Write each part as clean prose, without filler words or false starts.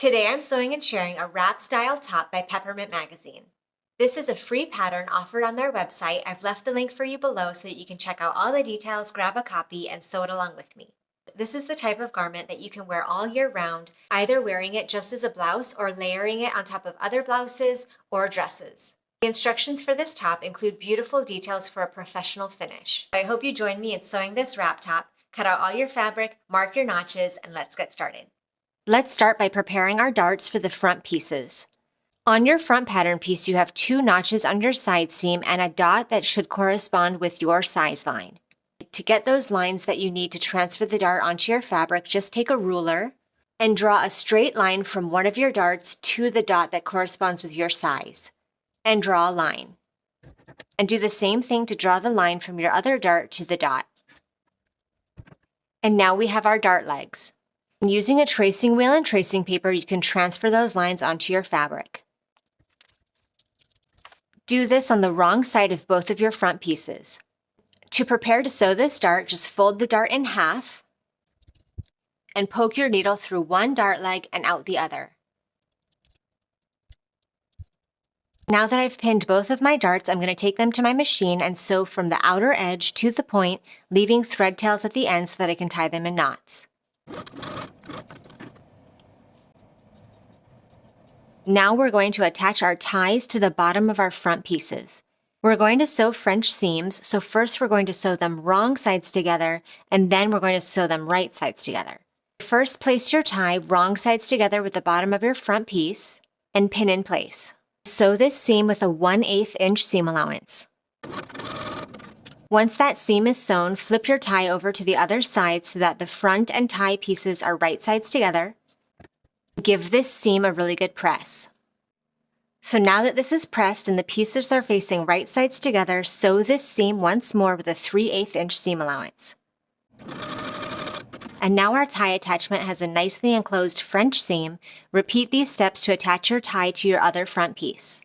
Today I'm sewing and sharing a wrap style top by Peppermint magazine. This is a free pattern offered on their website. I've left the link for you below so that you can check out all the details, grab a copy, and sew it along with me. This is the type of garment that you can wear all year round, either wearing it just as a blouse or layering it on top of other blouses or dresses. The instructions for this top include beautiful details for a professional finish. I hope you join me in sewing this wrap top. Cut out all your fabric, mark your notches, and let's get started. Let's start by preparing our darts for the front pieces. On your front pattern piece, you have 2 notches on your side seam and a dot that should correspond with your size line. To get those lines that you need to transfer the dart onto your fabric, just take a ruler and draw a straight line from one of your darts to the dot that corresponds with your size. And draw a line. And do the same thing to draw the line from your other dart to the dot. And now we have our dart legs. Using a tracing wheel and tracing paper, you can transfer those lines onto your fabric. Do this on the wrong side of both of your front pieces. To prepare to sew this dart, just fold the dart in half and poke your needle through one dart leg and out the other. Now that I've pinned both of my darts, I'm going to take them to my machine and sew from the outer edge to the point, leaving thread tails at the end so that I can tie them in knots. Now we're going to attach our ties to the bottom of our front pieces. We're going to sew French seams, so first we're going to sew them wrong sides together, and then we're going to sew them right sides together. First, place your tie wrong sides together with the bottom of your front piece and pin in place. Sew this seam with a 1/8 inch seam allowance. Once that seam is sewn, flip your tie over to the other side so that the front and tie pieces are right sides together. Give this seam a really good press. So now that this is pressed and the pieces are facing right sides together, sew this seam once more with a 3/8 inch seam allowance. And now our tie attachment has a nicely enclosed French seam. Repeat these steps to attach your tie to your other front piece.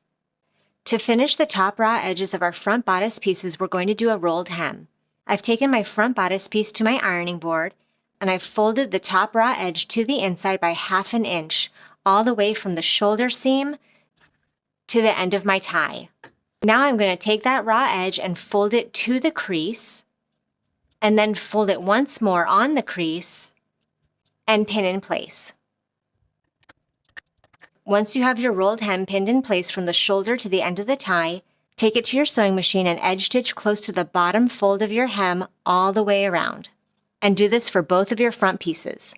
To finish the top raw edges of our front bodice pieces, we're going to do a rolled hem. I've taken my front bodice piece to my ironing board, and I've folded the top raw edge to the inside by 1/2 inch, all the way from the shoulder seam to the end of my tie. Now I'm going to take that raw edge and fold it to the crease, and then fold it once more on the crease and pin in place. Once you have your rolled hem pinned in place from the shoulder to the end of the tie, take it to your sewing machine and edge stitch close to the bottom fold of your hem all the way around. And do this for both of your front pieces.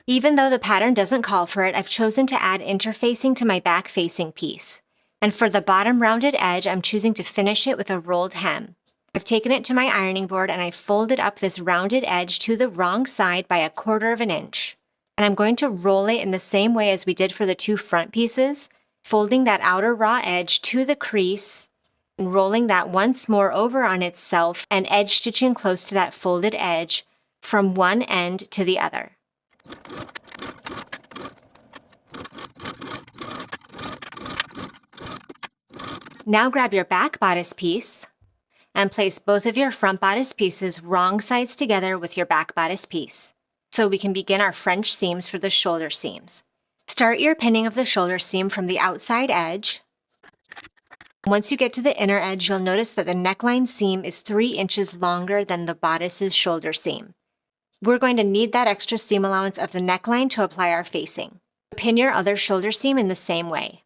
Even though the pattern doesn't call for it, I've chosen to add interfacing to my back facing piece. And for the bottom rounded edge, I'm choosing to finish it with a rolled hem. I've taken it to my ironing board and I folded up this rounded edge to the wrong side by 1/4 inch. And I'm going to roll it in the same way as we did for the 2 front pieces, folding that outer raw edge to the crease, and rolling that once more over on itself and edge stitching close to that folded edge from one end to the other. Now grab your back bodice piece and place both of your front bodice pieces wrong sides together with your back bodice piece, so we can begin our French seams for the shoulder seams. Start your pinning of the shoulder seam from the outside edge. Once you get to the inner edge, you'll notice that the neckline seam is 3 inches longer than the bodice's shoulder seam. We're going to need that extra seam allowance of the neckline to apply our facing. Pin your other shoulder seam in the same way.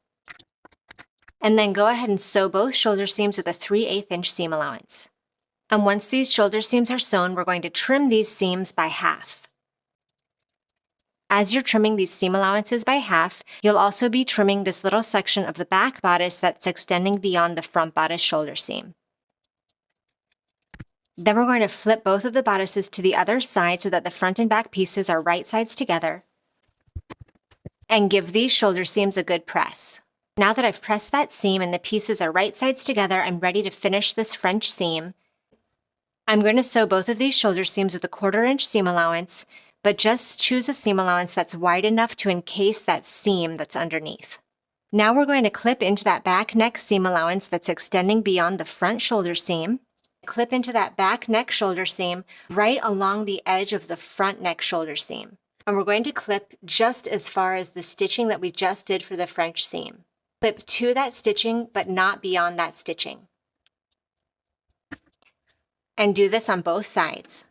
And then go ahead and sew both shoulder seams with a 3/8 inch seam allowance. And once these shoulder seams are sewn, we're going to trim these seams by 1/2. As you're trimming these seam allowances by 1/2, you'll also be trimming this little section of the back bodice that's extending beyond the front bodice shoulder seam. Then we're going to flip both of the bodices to the other side so that the front and back pieces are right sides together, and give these shoulder seams a good press. Now that I've pressed that seam and the pieces are right sides together, I'm ready to finish this French seam. I'm going to sew both of these shoulder seams with a 1/4 inch seam allowance, but just choose a seam allowance that's wide enough to encase that seam that's underneath. Now we're going to clip into that back neck seam allowance that's extending beyond the front shoulder seam. Clip into that back neck shoulder seam right along the edge of the front neck shoulder seam. And we're going to clip just as far as the stitching that we just did for the French seam. Clip to that stitching, but not beyond that stitching. And do this on both sides.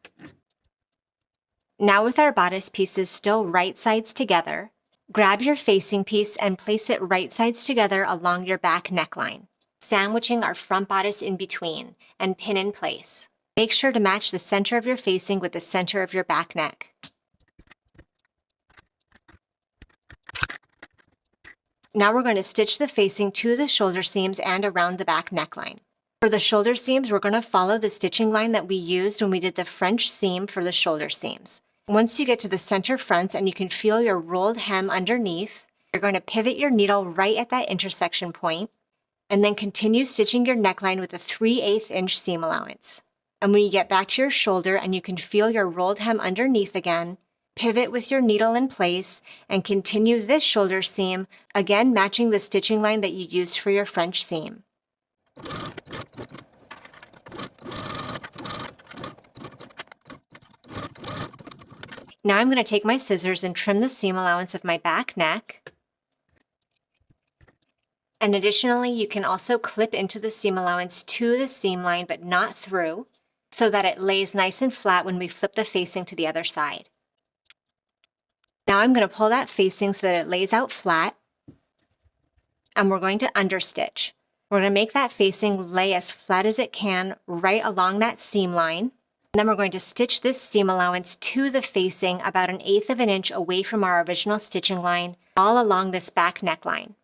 Now with our bodice pieces still right sides together, grab your facing piece and place it right sides together along your back neckline, sandwiching our front bodice in between and pin in place. Make sure to match the center of your facing with the center of your back neck. Now we're going to stitch the facing to the shoulder seams and around the back neckline. For the shoulder seams, we're going to follow the stitching line that we used when we did the French seam for the shoulder seams. Once you get to the center fronts and you can feel your rolled hem underneath, you're going to pivot your needle right at that intersection point and then continue stitching your neckline with a 3/8 inch seam allowance. And when you get back to your shoulder and you can feel your rolled hem underneath again, pivot with your needle in place and continue this shoulder seam, again matching the stitching line that you used for your French seam. Now I'm going to take my scissors and trim the seam allowance of my back neck. And additionally, you can also clip into the seam allowance to the seam line, but not through, so that it lays nice and flat when we flip the facing to the other side. Now I'm going to pull that facing so that it lays out flat, and we're going to understitch. We're going to make that facing lay as flat as it can right along that seam line. And then we're going to stitch this seam allowance to the facing about 1/8 of an inch away from our original stitching line, all along this back neckline.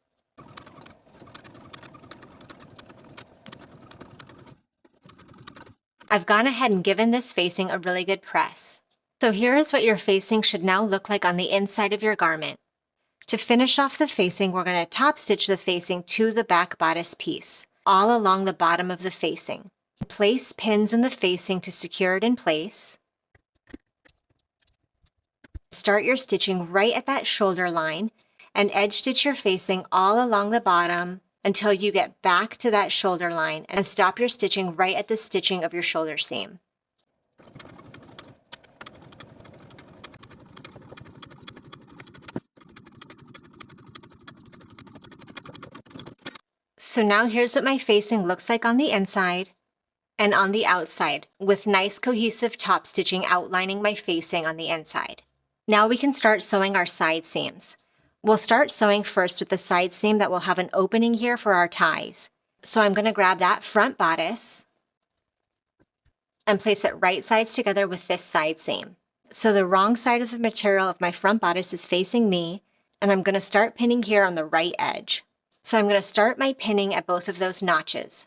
I've gone ahead and given this facing a really good press. So here is what your facing should now look like on the inside of your garment. To finish off the facing, we're going to top stitch the facing to the back bodice piece, all along the bottom of the facing. Place pins in the facing to secure it in place. Start your stitching right at that shoulder line and edge stitch your facing all along the bottom until you get back to that shoulder line and stop your stitching right at the stitching of your shoulder seam. So now here's what my facing looks like on the inside and on the outside, with nice cohesive top stitching outlining my facing on the inside. Now we can start sewing our side seams. We'll start sewing first with the side seam that will have an opening here for our ties. So I'm going to grab that front bodice and place it right sides together with this side seam. So the wrong side of the material of my front bodice is facing me, and I'm going to start pinning here on the right edge. So I'm going to start my pinning at both of those notches.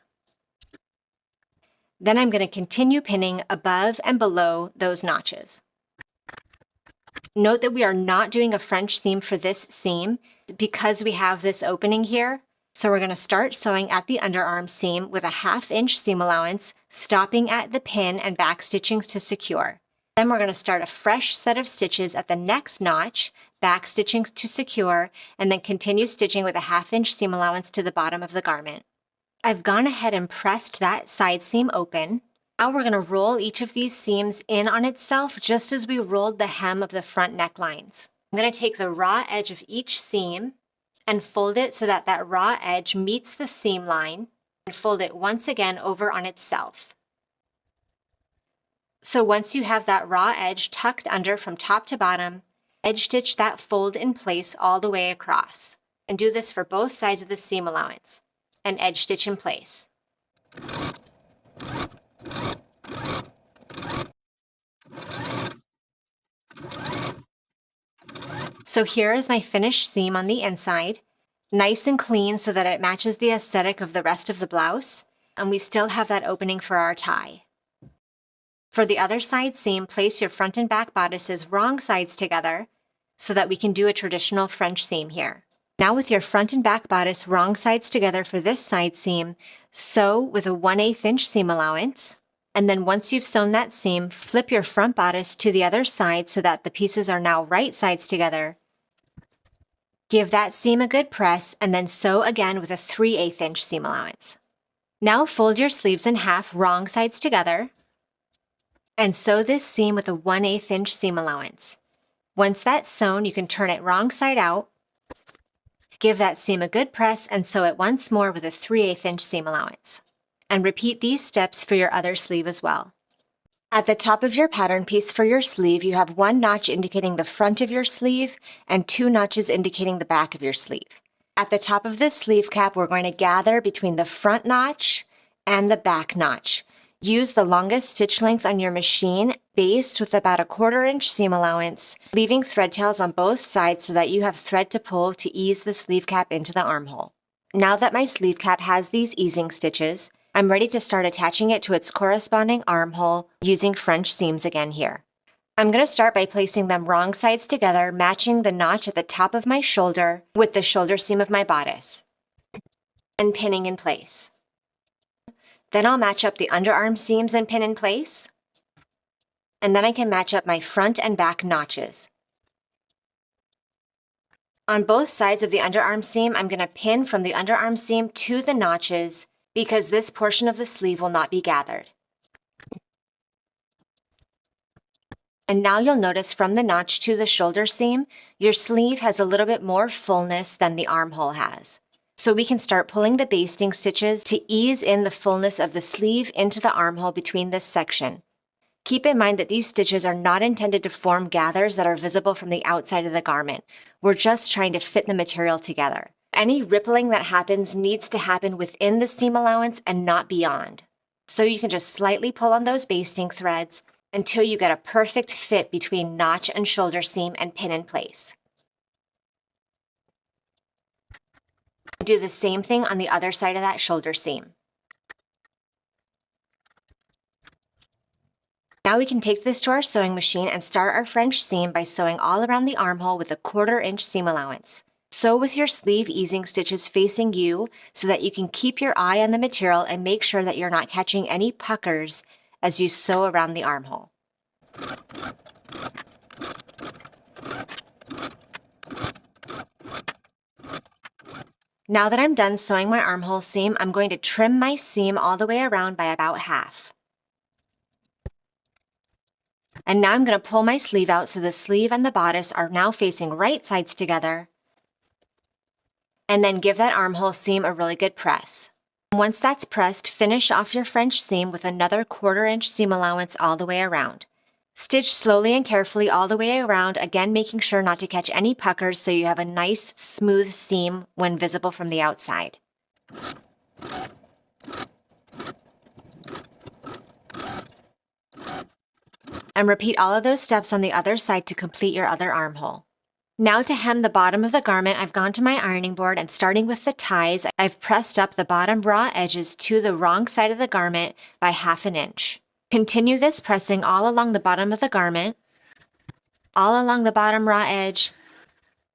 Then I'm going to continue pinning above and below those notches. Note that we are not doing a French seam for this seam because we have this opening here. So we're going to start sewing at the underarm seam with a 1/2 inch seam allowance, stopping at the pin and back stitchings to secure. Then we're going to start a fresh set of stitches at the next notch, back stitchings to secure, and then continue stitching with a 1/2 inch seam allowance to the bottom of the garment. I've gone ahead and pressed that side seam open. Now we're going to roll each of these seams in on itself just as we rolled the hem of the front necklines. I'm going to take the raw edge of each seam and fold it so that that raw edge meets the seam line, and fold it once again over on itself. So once you have that raw edge tucked under from top to bottom, edge stitch that fold in place all the way across. And do this for both sides of the seam allowance, and edge stitch in place. So here is my finished seam on the inside, nice and clean so that it matches the aesthetic of the rest of the blouse, and we still have that opening for our tie. For the other side seam, place your front and back bodices wrong sides together so that we can do a traditional French seam here. Now with your front and back bodice wrong sides together for this side seam, sew with a 1/8 inch seam allowance. And then once you've sewn that seam, flip your front bodice to the other side so that the pieces are now right sides together. Give that seam a good press and then sew again with a 3/8 inch seam allowance. Now fold your sleeves in half wrong sides together and sew this seam with a 1/8 inch seam allowance. Once that's sewn, you can turn it wrong side out, give that seam a good press, and sew it once more with a 3/8 inch seam allowance. And repeat these steps for your other sleeve as well. At the top of your pattern piece for your sleeve, you have one notch indicating the front of your sleeve and 2 notches indicating the back of your sleeve. At the top of this sleeve cap, we're going to gather between the front notch and the back notch. Use the longest stitch length on your machine, based with about a 1/4 inch seam allowance, leaving thread tails on both sides so that you have thread to pull to ease the sleeve cap into the armhole. Now that my sleeve cap has these easing stitches, I'm ready to start attaching it to its corresponding armhole using French seams again here. I'm going to start by placing them wrong sides together, matching the notch at the top of my shoulder with the shoulder seam of my bodice, and pinning in place. Then I'll match up the underarm seams and pin in place. And then I can match up my front and back notches. On both sides of the underarm seam, I'm going to pin from the underarm seam to the notches because this portion of the sleeve will not be gathered. And now you'll notice from the notch to the shoulder seam, your sleeve has a little bit more fullness than the armhole has. So we can start pulling the basting stitches to ease in the fullness of the sleeve into the armhole between this section. Keep in mind that these stitches are not intended to form gathers that are visible from the outside of the garment. We're just trying to fit the material together. Any rippling that happens needs to happen within the seam allowance and not beyond. So you can just slightly pull on those basting threads until you get a perfect fit between notch and shoulder seam and pin in place. Do the same thing on the other side of that shoulder seam. Now we can take this to our sewing machine and start our French seam by sewing all around the armhole with a 1/4 inch seam allowance. Sew with your sleeve easing stitches facing you so that you can keep your eye on the material and make sure that you're not catching any puckers as you sew around the armhole. Now that I'm done sewing my armhole seam, I'm going to trim my seam all the way around by about half. And now I'm going to pull my sleeve out so the sleeve and the bodice are now facing right sides together. And then give that armhole seam a really good press. Once that's pressed, finish off your French seam with another 1/4 inch seam allowance all the way around. Stitch slowly and carefully all the way around, again making sure not to catch any puckers so you have a nice smooth seam when visible from the outside. And repeat all of those steps on the other side to complete your other armhole. Now to hem the bottom of the garment, I've gone to my ironing board and starting with the ties, I've pressed up the bottom raw edges to the wrong side of the garment by 1/2 inch. Continue this pressing all along the bottom of the garment, all along the bottom raw edge,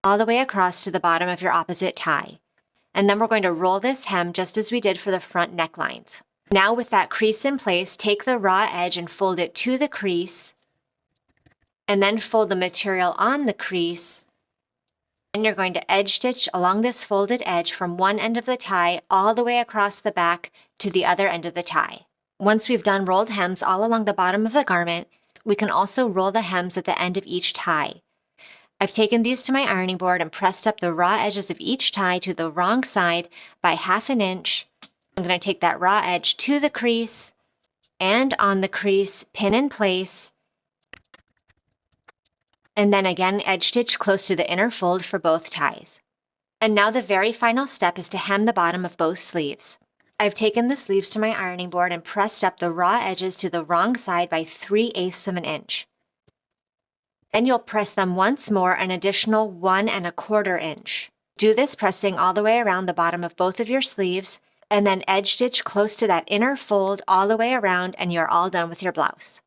all the way across to the bottom of your opposite tie. And then we're going to roll this hem just as we did for the front necklines. Now with that crease in place, take the raw edge and fold it to the crease, and then fold the material on the crease. And you're going to edge stitch along this folded edge from one end of the tie all the way across the back to the other end of the tie. Once we've done rolled hems all along the bottom of the garment, we can also roll the hems at the end of each tie. I've taken these to my ironing board and pressed up the raw edges of each tie to the wrong side by 1/2 inch. I'm going to take that raw edge to the crease and on the crease, pin in place, and then again edge stitch close to the inner fold for both ties. And now the very final step is to hem the bottom of both sleeves. I've taken the sleeves to my ironing board and pressed up the raw edges to the wrong side by 3/8 of an inch. Then you'll press them once more an additional 1 1/4 inch. Do this pressing all the way around the bottom of both of your sleeves, and then edge stitch close to that inner fold all the way around, and you're all done with your blouse.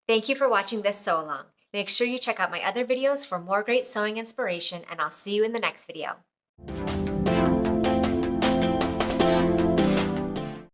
Thank you for watching this sew along. Make sure you check out my other videos for more great sewing inspiration, and I'll see you in the next video.